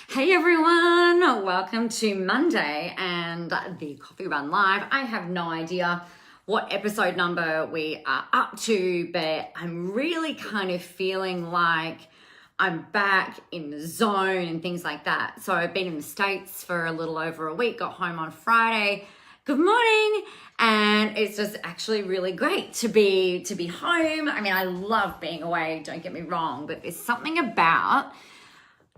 Hey everyone, welcome to Monday and the Coffee Run Live. I have no idea what episode number we are up to, but I'm really kind of feeling like I'm back in the zone and things like that. So I've been in the States for a little over a week, got home on Friday. Good morning. And it's just actually really great to be home. I mean, I love being away, don't get me wrong, but there's something about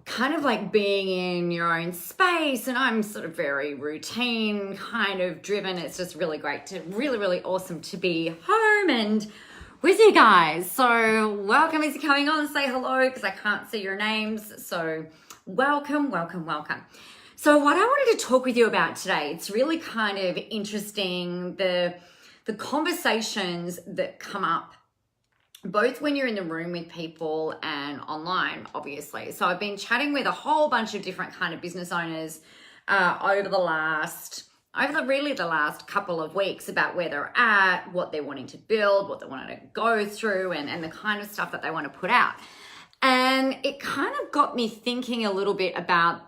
kind of like being in your own space, and I'm sort of very routine kind of driven. It's just really great to really awesome to be home and with you guys. So welcome if you're coming on, say hello because I can't see your names. So welcome. So what I wanted to talk with you about today, it's really kind of interesting, the conversations that come up both when you're in the room with people and online, obviously. So I've been chatting with a whole bunch of different kind of business owners over the last couple of weeks about where they're at, what they're wanting to build, what they want to go through, and the kind of stuff that they want to put out. And it kind of got me thinking a little bit about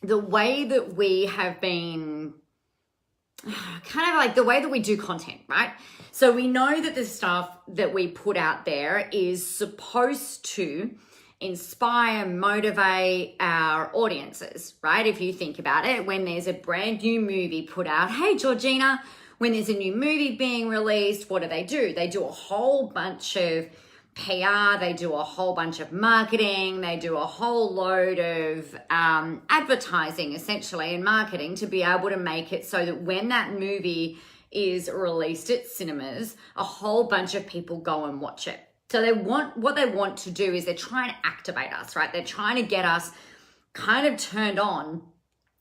the way that we have been kind of like the way that we do content, right? So we know that the stuff that we put out there is supposed to inspire, motivate our audiences, right? If you think about it, when there's a brand new movie put out, hey, Georgina, when there's a new movie being released, what do? They do a whole bunch of PR, they do a whole bunch of marketing, they do a whole load of advertising essentially and marketing to be able to make it so that when that movie is released at cinemas, a whole bunch of people go and watch it. So what they want to do is they're trying to activate us, right? They're trying to get us kind of turned on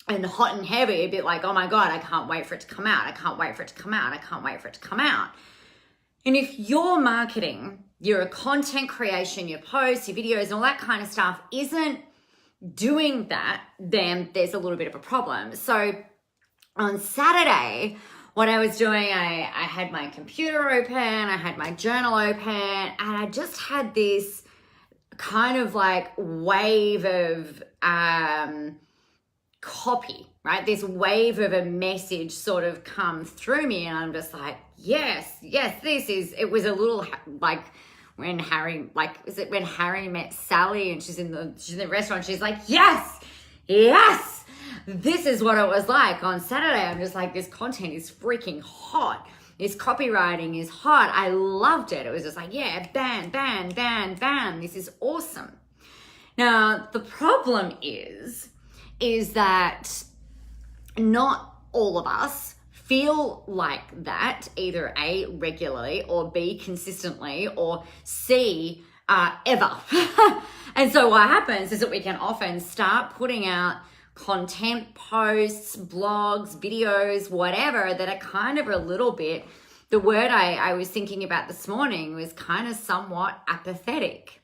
and hot and heavy, a bit like, oh my God, I can't wait for it to come out. I can't wait for it to come out. I can't wait for it to come out. And if your marketing, your content creation, your posts, your videos, and all that kind of stuff isn't doing that, then there's a little bit of a problem. So on Saturday, what I was doing, I had my computer open, I had my journal open, and I just had this kind of like wave of copy, right? This wave of a message sort of come through me, and I'm just like, yes, it was a little like when Harry met Sally and she's in the restaurant, she's like, yes, this is what it was like on Saturday. I'm just like, this content is freaking hot. This copywriting is hot. I loved it. It was just like, yeah, bam. This is awesome. Now, the problem is that not all of us feel like that, either A, regularly, or B, consistently, or C, ever. And so what happens is that we can often start putting out content, posts, blogs, videos, whatever, that are kind of a little bit, the word I was thinking about this morning was kind of somewhat apathetic,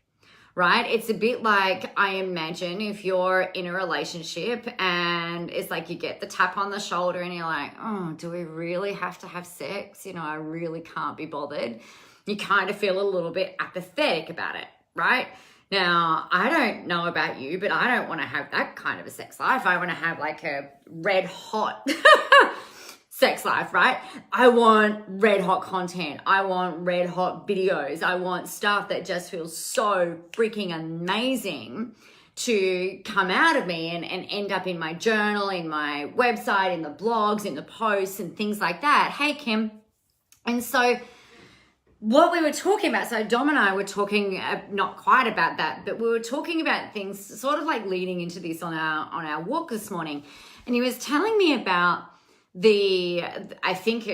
right? It's a bit like, I imagine if you're in a relationship and it's like you get the tap on the shoulder and you're like, oh, do we really have to have sex? You know, I really can't be bothered. You kind of feel a little bit apathetic about it, right? Now, I don't know about you, but I don't want to have that kind of a sex life. I want to have like a red hot sex life, right? I want red hot content. I want red hot videos. I want stuff that just feels so freaking amazing to come out of me and end up in my journal, in my website, in the blogs, in the posts and things like that. Hey, Kim. And so what we were talking about, so Dom and I were talking, not quite about that, but we were talking about things sort of like leading into this on our walk this morning. And he was telling me about I think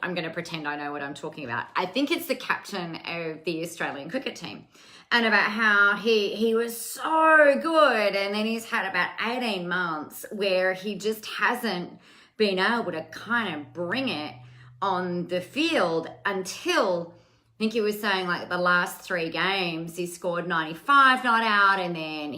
I'm going to pretend I know what I'm talking about. I think it's the captain of the Australian cricket team, and about how he was so good, and then he's had about 18 months where he just hasn't been able to kind of bring it on the field until, I think he was saying like the last 3 games, he scored 95 not out, and then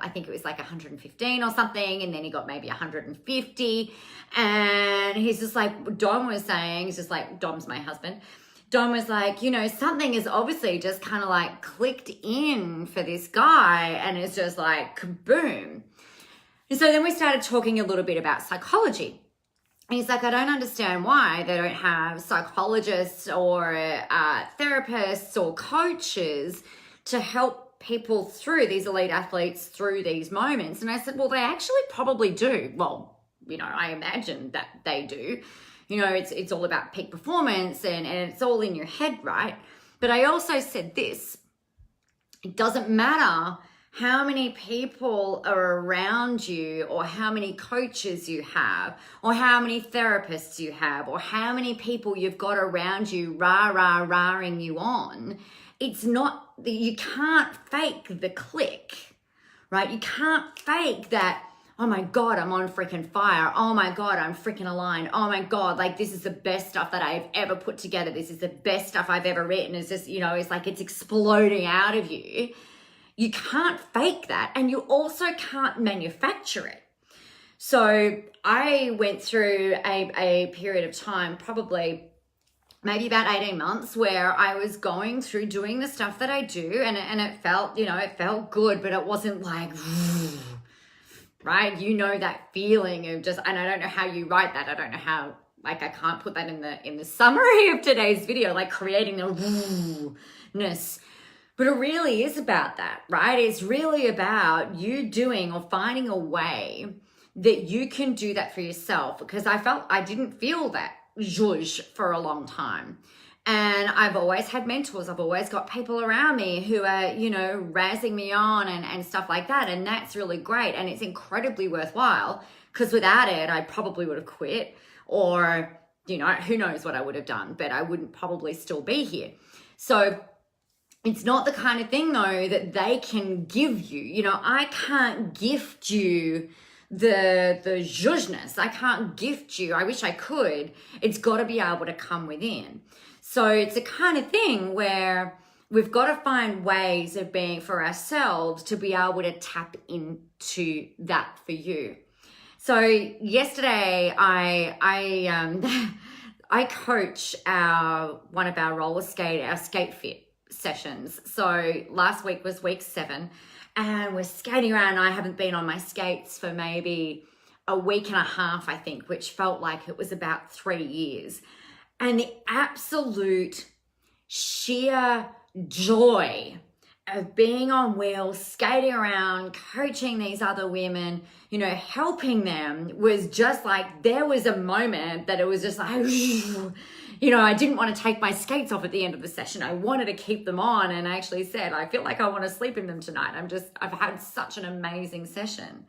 I think it was like 115 or something, and then he got maybe 150, and he's just like, Dom was saying, he's just like, Dom's my husband, Dom was like, you know, something is obviously just kind of like clicked in for this guy, and it's just like kaboom. And so then we started talking a little bit about psychology. And he's like, I don't understand why they don't have psychologists or therapists or coaches to help people through these elite athletes through these moments. And I said, well, they actually probably do. Well, I imagine that they do. It's all about peak performance and it's all in your head, right? But I also said this, it doesn't matter how many people are around you or how many coaches you have or how many therapists you have or how many people you've got around you rah-ing you on. It's not, you can't fake the click, right? You can't fake that, oh my God, I'm on freaking fire. Oh my God, I'm freaking aligned. Oh my God, like this is the best stuff that I've ever put together. This is the best stuff I've ever written. It's just, it's like it's exploding out of you. You can't fake that, and you also can't manufacture it. So I went through a period of time, probably maybe about 18 months, where I was going through doing the stuff that I do, and it felt, it felt good, but it wasn't like, right? That feeling of just, and I don't know how you write that. I don't know how, I can't put that in the summary of today's video, like creating the ness. But it really is about that, right? It's really about you doing or finding a way that you can do that for yourself, because I didn't feel that zhuzh for a long time. And I've always had mentors. I've always got people around me who are, razzing me on and stuff like that. And that's really great. And it's incredibly worthwhile, because without it, I probably would have quit, or, who knows what I would have done, but I wouldn't probably still be here. So it's not the kind of thing, though, that they can give you. I can't gift you the zhuzhness. I can't gift you. I wish I could. It's got to be able to come within. So it's a kind of thing where we've got to find ways of being for ourselves to be able to tap into that for you. So yesterday, I coach one of our skate fit sessions. So last week was week 7, and we're skating around. I haven't been on my skates for maybe a week and a half, I think, which felt like it was about 3 years. And the absolute sheer joy of being on wheels, skating around, coaching these other women, helping them, was just like, there was a moment that it was just like, I didn't want to take my skates off at the end of the session. I wanted to keep them on, and I actually said, I feel like I want to sleep in them tonight. I've had such an amazing session.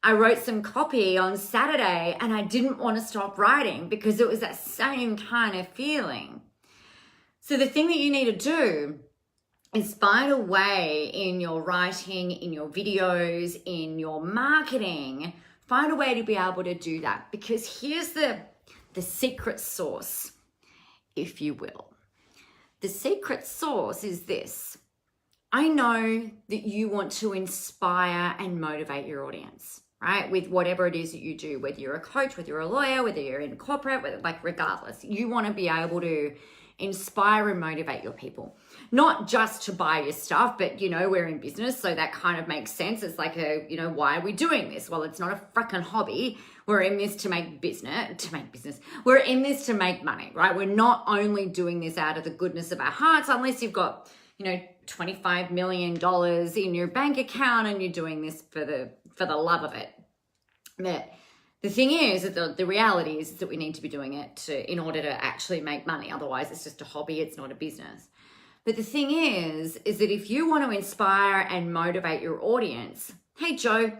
I wrote some copy on Saturday, and I didn't want to stop writing because it was that same kind of feeling. So the thing that you need to do is find a way in your writing, in your videos, in your marketing, find a way to be able to do that. Because here's the secret sauce, if you will. The secret sauce is this. I know that you want to inspire and motivate your audience, right? With whatever it is that you do, whether you're a coach, whether you're a lawyer, whether you're in corporate, regardless, you want to be able to inspire and motivate your people. Not just to buy your stuff, but we're in business, so that kind of makes sense. It's like why are we doing this? Well, it's not a freaking hobby. We're in this to make business. We're in this to make money, right? We're not only doing this out of the goodness of our hearts, unless you've got, $25 million in your bank account and you're doing this for the love of it. But the thing is that the reality is that we need to be doing it in order to actually make money. Otherwise, it's just a hobby. It's not a business. But the thing is that if you want to inspire and motivate your audience, hey, Joe,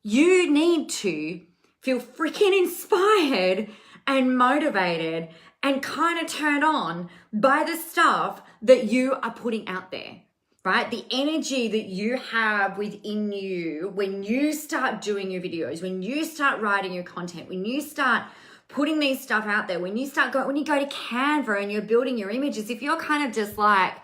you need to feel freaking inspired and motivated and kind of turned on by the stuff that you are putting out there, right? The energy that you have within you when you start doing your videos, when you start writing your content, when you start putting these stuff out there, when you go to Canva and you're building your images, if you're kind of just like,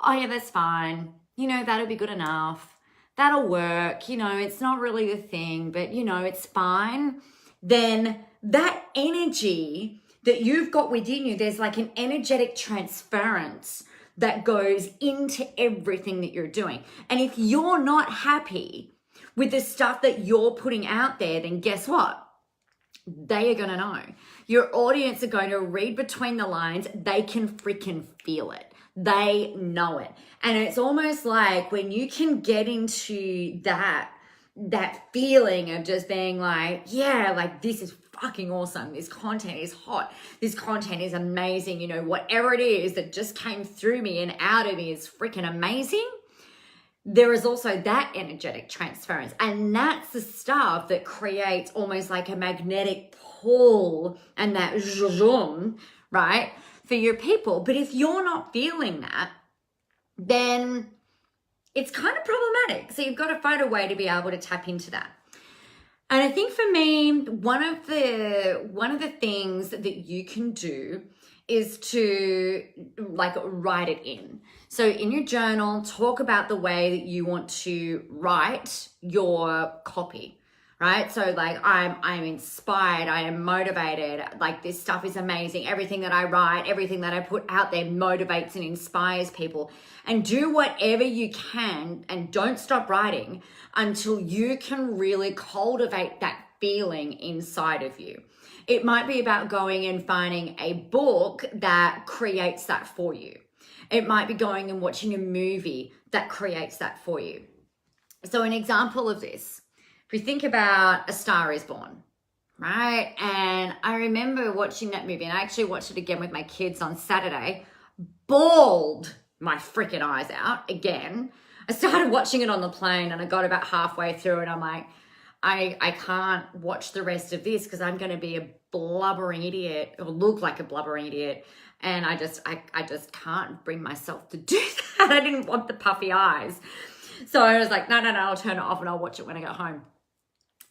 oh yeah, that's fine, that'll be good enough, that'll work, it's not really the thing, but it's fine, then that energy that you've got within you, there's like an energetic transference that goes into everything that you're doing. And if you're not happy with the stuff that you're putting out there, then guess what? They are going to know. Your audience are going to read between the lines. They can freaking feel it. They know it. And it's almost like when you can get into that feeling of just being like, yeah, like this is fucking awesome. This content is hot. This content is amazing. You know, whatever it is that just came through me and out of me is freaking amazing. There is also that energetic transference. And that's the stuff that creates almost like a magnetic pull and that zoom, right, for your people. But if you're not feeling that, then it's kind of problematic. So you've got to find a way to be able to tap into that. And I think for me, one of the things that you can do is to like write it in. So in your journal, talk about the way that you want to write your copy, right? So like I'm inspired, I am motivated, like this stuff is amazing. Everything that I write, everything that I put out there motivates and inspires people. And do whatever you can and don't stop writing until you can really cultivate that feeling inside of you. It might be about going and finding a book that creates that for you. It might be going and watching a movie that creates that for you. So an example of this, if we think about A Star is Born, right? And I remember watching that movie, and I actually watched it again with my kids on Saturday, bawled my freaking eyes out again. I started watching it on the plane and I got about halfway through and I'm like, I can't watch the rest of this because I'm going to be a blubbering idiot or look like a blubbering idiot. And I just can't bring myself to do that. I didn't want the puffy eyes. So I was like, no, I'll turn it off and I'll watch it when I get home.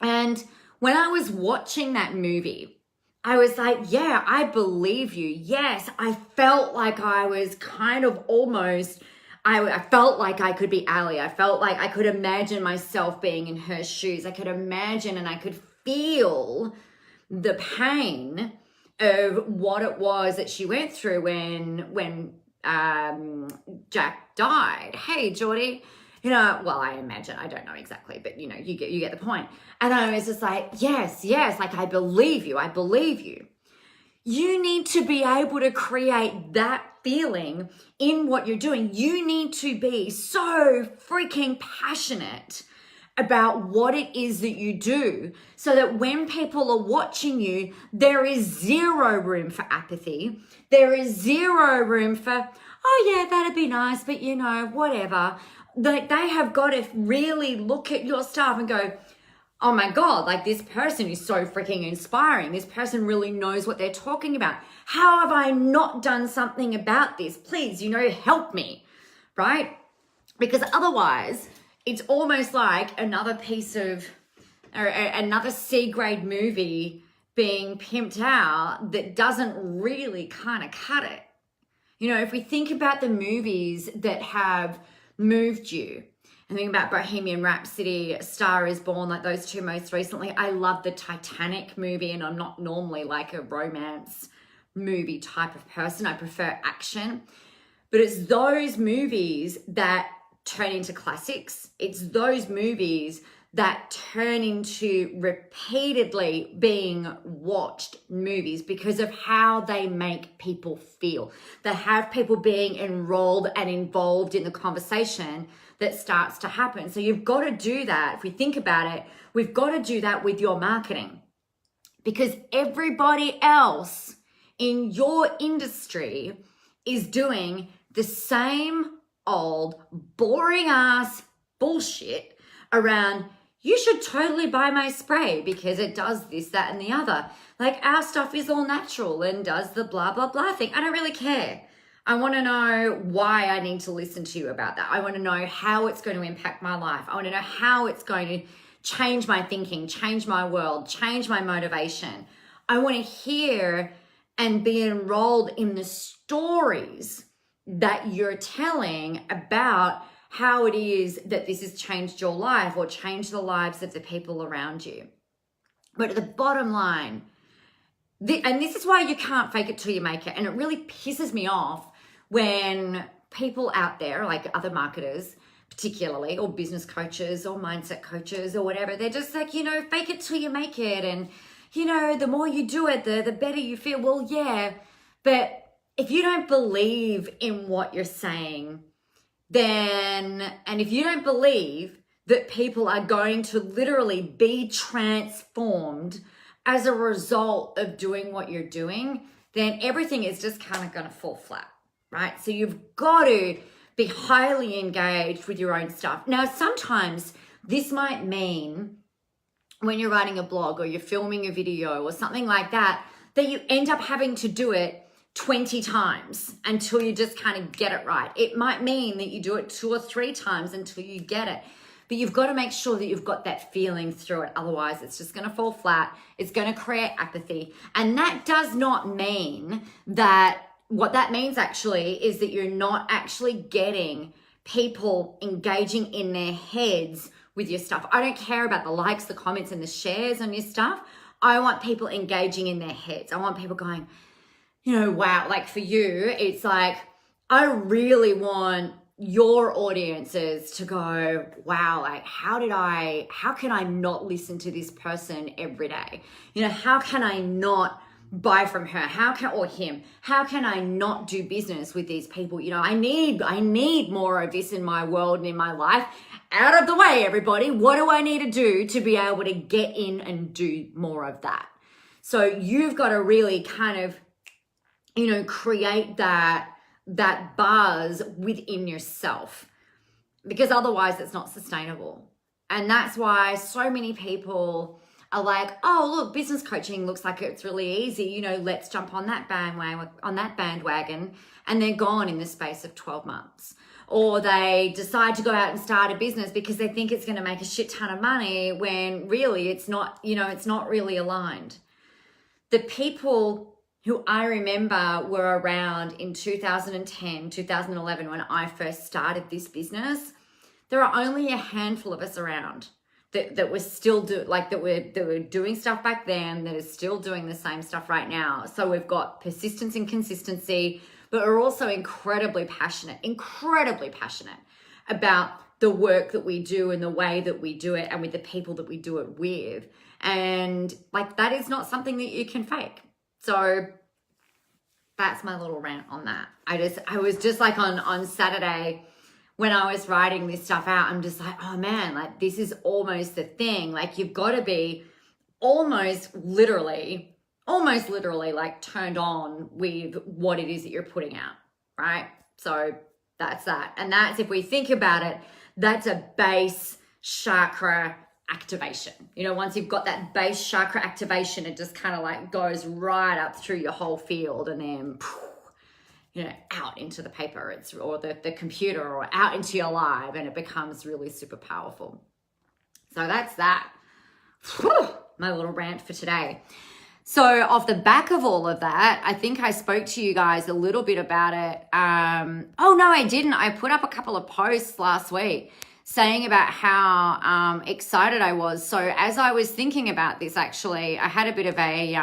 And when I was watching that movie, I was like, yeah, I believe you. Yes, I felt like I was kind of almost, I felt like I could be Ali. I felt like I could imagine myself being in her shoes. I could imagine and I could feel the pain of what it was that she went through when Jack died. Hey, Geordie. You know, well, I imagine, I don't know exactly, but you know, you get the point. And I was just like, yes, like I believe you. You need to be able to create that feeling in what you're doing. You need to be so freaking passionate about what it is that you do so that when people are watching you, there is zero room for apathy. There is zero room for, oh yeah, that'd be nice, but you know, whatever. They have got to really look at your stuff and go, oh my God, like this person is so freaking inspiring. This person really knows what they're talking about. How have I not done something about this? Please, help me, right? Because otherwise it's almost like another piece of, or another C-grade movie being pimped out that doesn't really kind of cut it. If we think about the movies that have moved you, and think about Bohemian Rhapsody, A Star is Born, like those two most recently. I love the Titanic movie, and I'm not normally like a romance movie type of person. I prefer action. But it's those movies that turn into classics. It's those movies that turn into repeatedly being watched movies because of how they make people feel. They have people being enrolled and involved in the conversation that starts to happen. So you've got to do that. If we think about it, we've got to do that with your marketing because everybody else in your industry is doing the same old boring ass bullshit around, you should totally buy my spray because it does this, that, and the other. Like our stuff is all natural and does the blah, blah, blah thing. I don't really care. I want to know why I need to listen to you about that. I want to know how it's going to impact my life. I want to know how it's going to change my thinking, change my world, change my motivation. I want to hear and be enrolled in the stories that you're telling about how it is that this has changed your life or changed the lives of the people around you. But at the bottom line, and this is why you can't fake it till you make it. And it really pisses me off when people out there, like other marketers, particularly, or business coaches or mindset coaches or whatever. They're just like, fake it till you make it. And, the more you do it, the better you feel. Well, yeah, but if you don't believe in what you're saying, and if you don't believe that people are going to literally be transformed as a result of doing what you're doing, then everything is just kind of going to fall flat, right? So you've got to be highly engaged with your own stuff. Now, sometimes this might mean when you're writing a blog or you're filming a video or something like that, that you end up having to do it 20 times until you just kind of get it right. It might mean that you do it 2 or 3 times until you get it. But you've got to make sure that you've got that feeling through it. Otherwise, it's just going to fall flat. It's going to create apathy. And that does not mean that, what that means actually is that you're not actually getting people engaging in their heads with your stuff. I don't care about the likes, the comments, and the shares on your stuff. I want people engaging in their heads. I want people going, wow, like for you, it's like, I really want your audiences to go, wow, like how can I not listen to this person every day? How can I not buy from her? Or him? How can I not do business with these people? I need more of this in my world and in my life. Out of the way, everybody. What do I need to do to be able to get in and do more of that? So you've got to really kind of, create that buzz within yourself, because otherwise it's not sustainable. And that's why so many people are like, oh, look, business coaching looks like it's really easy. Let's jump on that bandwagon. And they're gone in the space of 12 months. Or they decide to go out and start a business because they think it's going to make a shit ton of money when really it's not, it's not really aligned. The people who I remember were around in 2010, 2011, when I first started this business, there are only a handful of us around that were still that were doing stuff back then, that are still doing the same stuff right now. So we've got persistence and consistency, but we're also incredibly passionate about the work that we do and the way that we do it and with the people that we do it with. And like, that is not something that you can fake. So that's my little rant on that. I was just like on Saturday when I was writing this stuff out, I'm just like, oh man, like this is almost the thing. Like you've got to be almost literally like turned on with what it is that you're putting out, right? So that's that. And that's, if we think about it, that's a base chakra activation. Once you've got that base chakra activation, it just kind of like goes right up through your whole field and then out into the paper or the computer or out into your live, and it becomes really super powerful. So that's that. My little rant for today. So off the back of all of that, I think I spoke to you guys a little bit about it. Oh no, I didn't. I put up a couple of posts last week saying about how excited I was. So as I was thinking about this, actually, I had a bit of a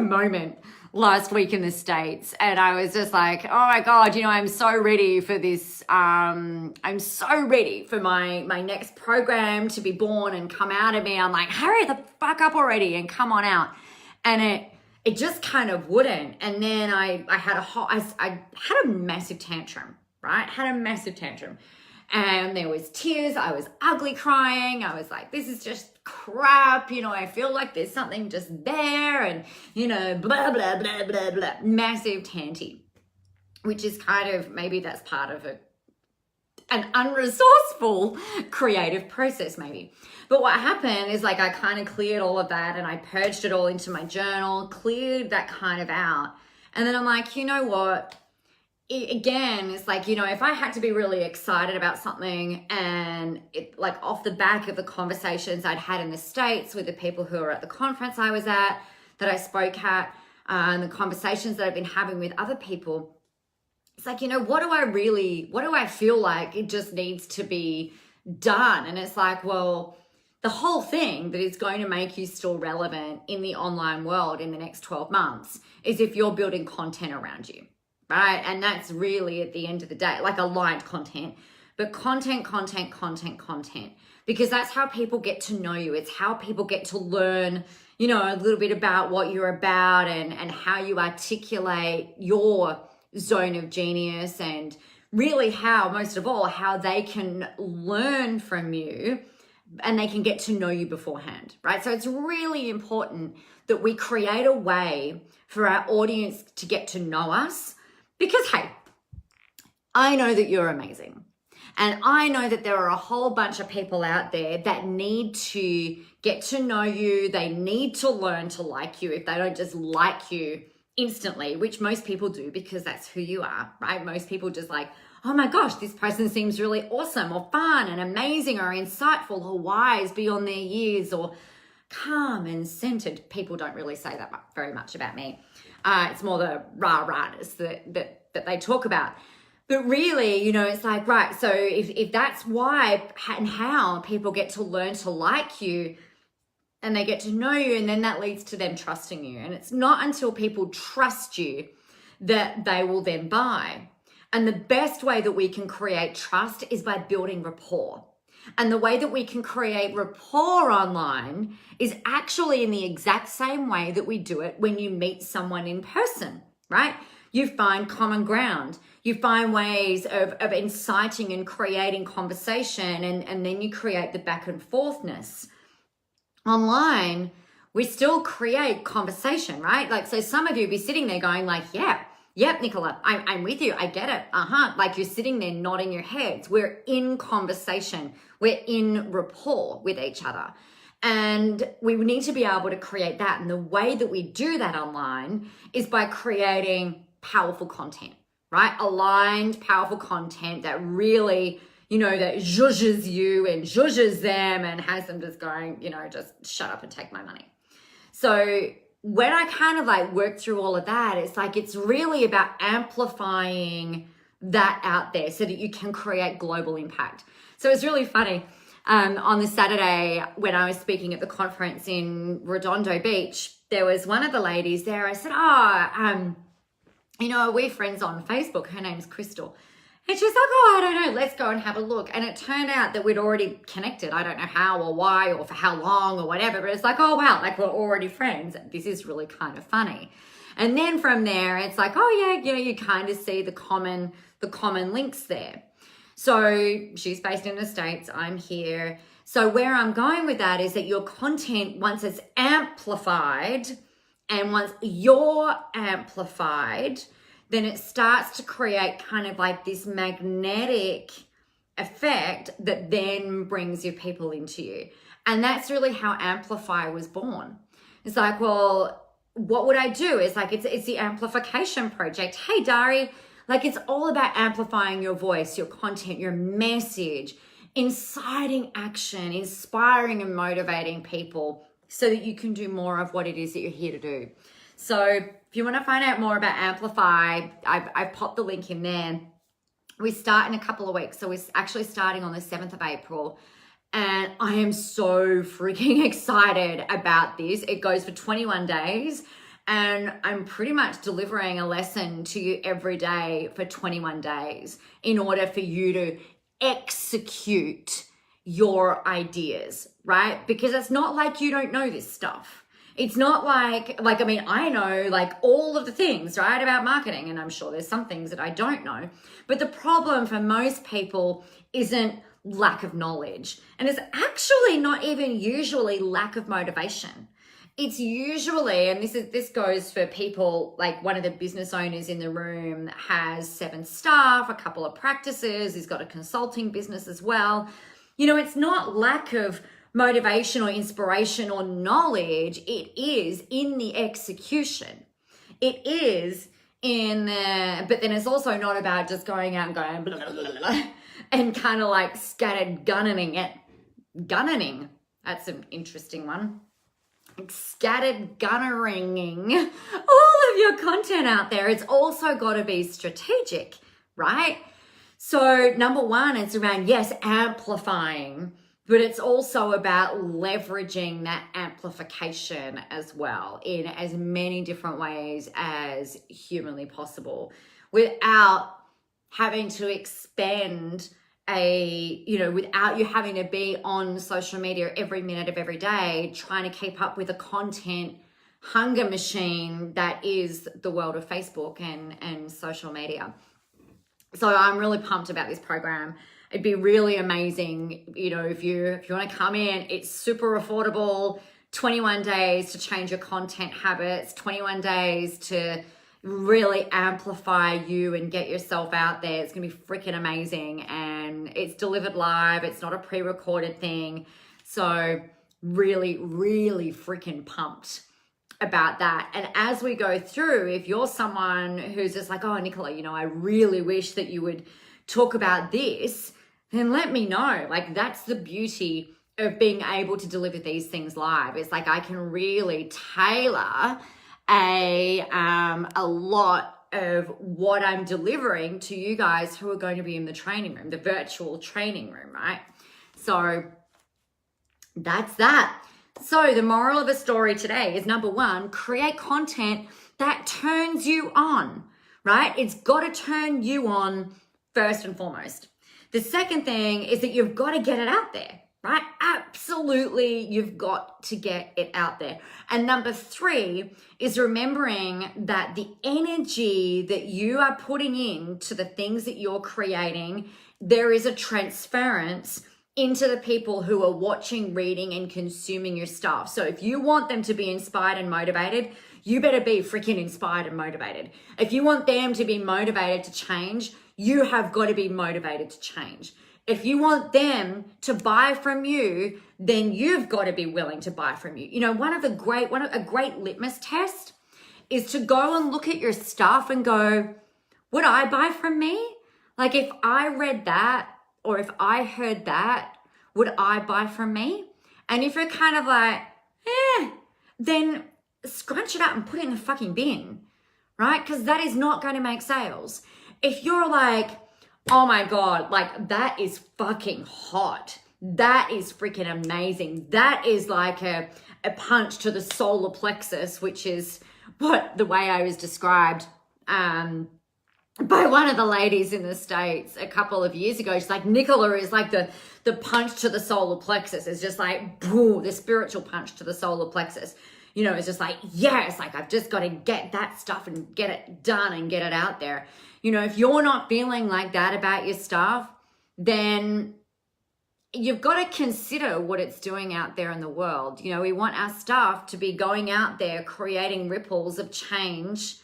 moment last week in the States, and I was just like, oh my God, I'm so ready for this. I'm so ready for my next program to be born and come out of me. I'm like, hurry the fuck up already and come on out. And it just kind of wouldn't. And then I had a massive tantrum, right? And there was tears. I was ugly crying. I was like, this is just crap. I feel like there's something just there, and, blah, blah, blah, blah, blah. Massive tanty, which is kind of, maybe that's part of an unresourceful creative process maybe. But what happened is, like, I kind of cleared all of that and I purged it all into my journal, cleared that kind of out. And then I'm like, you know what? It's like, if I had to be really excited about something, and it, like, off the back of the conversations I'd had in the States with the people who were at the conference I was at, that I spoke at, and the conversations that I've been having with other people, it's like, what do I feel like it just needs to be done? And it's like, well, the whole thing that is going to make you still relevant in the online world in the next 12 months is if you're building content around you, right? And that's really at the end of the day, like aligned content, but content, because that's how people get to know you. It's how people get to learn, you know, a little bit about what you're about and how you articulate your zone of genius, and really how, most of all, how they can learn from you and they can get to know you beforehand, right? So it's really important that we create a way for our audience to get to know us, because, hey, I know that you're amazing. And I know that there are a whole bunch of people out there that need to get to know you. They need to learn to like you if they don't just like you instantly, which most people do because that's who you are, right? Most people just like, oh my gosh, this person seems really awesome or fun and amazing or insightful or wise beyond their years or calm and centered. People don't really say that very much about me. It's more the rah-rahness that they talk about. But really, you know, it's like, right, so if that's why and how people get to learn to like you and they get to know you, and then that leads to them trusting you. And it's not until people trust you that they will then buy. And the best way that we can create trust is by building rapport. And the way that we can create rapport online is actually in the exact same way that we do it when you meet someone in person, right? You find common ground. You find ways of inciting and creating conversation, and then you create the back and forthness. Online, we still create conversation, right? Like, so some of you be sitting there going like, yep, Nicola, I'm with you. I get it. Like you're sitting there nodding your heads. We're in conversation. We're in rapport with each other. And we need to be able to create that. And the way that we do that online is by creating powerful content, right? Aligned, powerful content that really, you know, that zhuzhes you and zhuzhes them and has them just going, you know, just shut up and take my money. So when I kind of like work through all of that, it's like, it's really about amplifying that out there so that you can create global impact. So it's really funny. On the Saturday when I was speaking at the conference in Redondo Beach, there was one of the ladies there. I said, you know, we're friends on Facebook. Her name's Crystal. And she's like, oh, I don't know, let's go and have a look. And it turned out that we'd already connected. I don't know how or why or for how long or whatever, but it's like, oh, wow, like we're already friends. This is really kind of funny. And then from there, it's like, oh, yeah, you know, you kind of see the common links there. So she's based in the States, I'm here. So where I'm going with that is that your content, once it's amplified and once you're amplified, then it starts to create kind of like this magnetic effect that then brings your people into you. And that's really how Amplifier was born. It's like, well, what would I do? It's like, it's the amplification project. Hey, Dari, like it's all about amplifying your voice, your content, your message, inciting action, inspiring and motivating people so that you can do more of what it is that you're here to do. So if you want to find out more about Amplify, I've popped the link in there. We start in a couple of weeks. So we're actually starting on the 7th of April. And I am so freaking excited about this. It goes for 21 days. And I'm pretty much delivering a lesson to you every day for 21 days in order for you to execute your ideas, right? Because it's not like you don't know this stuff. It's not like, I mean, I know like all of the things, right, about marketing, and I'm sure there's some things that I don't know. But the problem for most people isn't lack of knowledge. And it's actually not even usually lack of motivation. It's usually, and this goes for people, like one of the business owners in the room has 7 staff, a couple of practices, he's got a consulting business as well. You know, it's not lack of motivation or inspiration or knowledge. It is in the execution. It is in the, but then it's also not about just going out and going blah, blah, blah, blah, and kind of like scattered gunning it. Gunning, that's an interesting one. Scattered gunnering all of your content out there. It's also got to be strategic, right? So number one, it's around, yes, amplifying, but it's also about leveraging that amplification as well in as many different ways as humanly possible. without having to expend without you having to be on social media every minute of every day, trying to keep up with the content hunger machine that is the world of Facebook and social media. So I'm really pumped about this program. It'd be really amazing, if you want to come in. It's super affordable. 21 days to change your content habits, 21 days to really amplify you and get yourself out there. It's going to be freaking amazing. And it's delivered live. It's not a pre-recorded thing. So really, really freaking pumped about that. And as we go through, if you're someone who's just like, oh, Nicola, I really wish that you would talk about this, then let me know. Like, that's the beauty of being able to deliver these things live. It's like I can really tailor a lot of what I'm delivering to you guys who are going to be in the training room, the virtual training room, right? So that's that. So the moral of the story today is, number one, create content that turns you on, right? It's got to turn you on first and foremost. The second thing is that you've got to get it out there, right? Absolutely, you've got to get it out there. And number three is remembering that the energy that you are putting into the things that you're creating, there is a transference into the people who are watching, reading, and consuming your stuff. So if you want them to be inspired and motivated, you better be freaking inspired and motivated. If you want them to be motivated to change, you have got to be motivated to change. If you want them to buy from you, then you've got to be willing to buy from you. A great litmus test is to go and look at your stuff and go, would I buy from me? Like, if I read that, or if I heard that, would I buy from me? And if you're kind of like, then scrunch it up and put it in the fucking bin, right? Because that is not going to make sales. If you're like, oh my God, like, that is fucking hot. That is freaking amazing. That is like a punch to the solar plexus, which is the way I was described by one of the ladies in the States a couple of years ago. She's like, Nicola is like the punch to the solar plexus. It's just like, boom, the spiritual punch to the solar plexus. It's just like, yes, like, I've just got to get that stuff and get it done and get it out there. If you're not feeling like that about your stuff, then you've got to consider what it's doing out there in the world. We want our stuff to be going out there, creating ripples of change.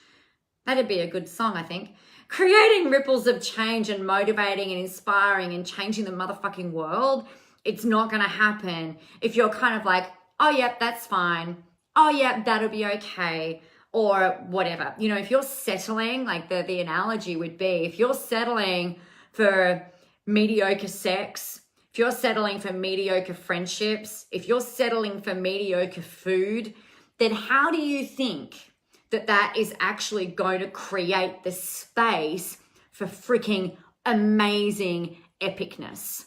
That'd be a good song, I think. Creating ripples of change and motivating and inspiring and changing the motherfucking world. It's not going to happen if you're kind of like, oh, yep, that's fine. Oh, yeah, that'll be okay. Or whatever. If you're settling, like the analogy would be, if you're settling for mediocre sex, if you're settling for mediocre friendships, if you're settling for mediocre food, then how do you think that is actually going to create the space for freaking amazing epicness?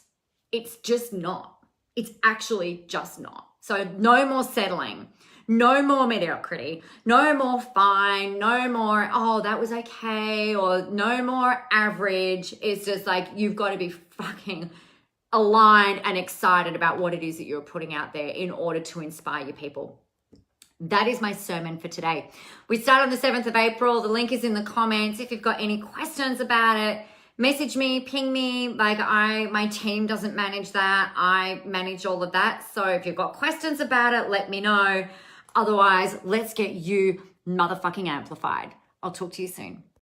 It's just not. It's actually just not. So no more settling. No more mediocrity, no more fine, no more, oh, that was okay, or no more average. It's just like, you've got to be fucking aligned and excited about what it is that you're putting out there in order to inspire your people. That is my sermon for today. We start on the 7th of April. The link is in the comments. If you've got any questions about it, message me, ping me. My team doesn't manage that. I manage all of that. So if you've got questions about it, let me know. Otherwise, let's get you motherfucking amplified. I'll talk to you soon.